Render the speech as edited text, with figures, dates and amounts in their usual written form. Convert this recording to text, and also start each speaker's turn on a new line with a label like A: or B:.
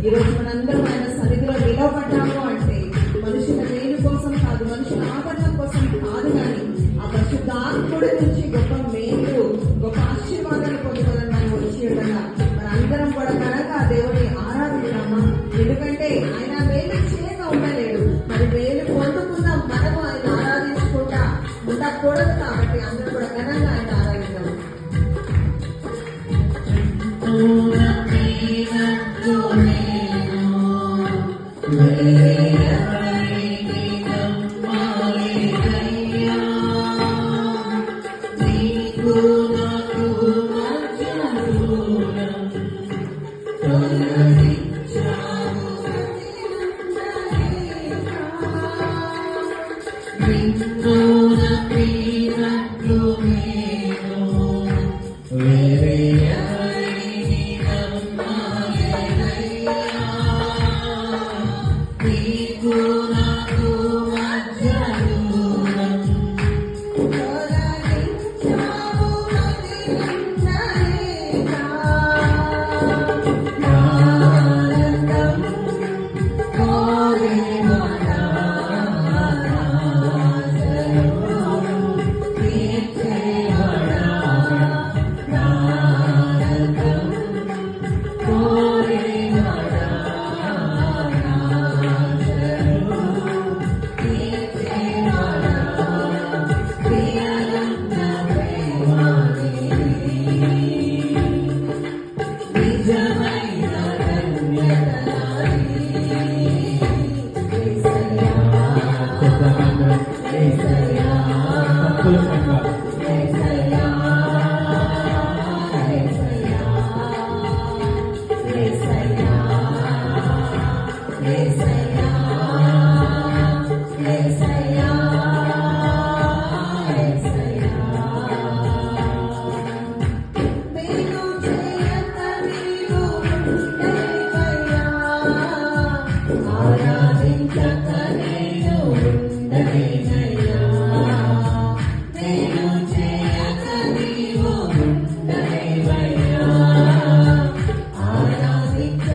A: ఈరోజు మనందరం ఆయన సన్నిధిలో నిలవబడ్డాము అంటే మనుషుల మేలు కోసం కాదు, మనుషుల ఆదరణ కోసం కాదు, కానీ ఆ పరిశుద్ధాత్ముడి నుంచి గొప్ప మేలు, గొప్ప ఆశీర్వాదాలు పొందుకోవాలని మనం వచ్చి ఉండగా మనందరం కూడా ఘనంగా దేవుని ఆరాధిద్దామా. ఎందుకంటే ఆయన మేలు చేయగా ఉండలేడు, మరి మేలు పొందుకున్న మనము ఆయన ఆరాధించుకుంటా ఉండకూడదు. కాబట్టి అందరూ కూడా ఘనంగా ఆయన ఆరాధిద్దాం. Yes.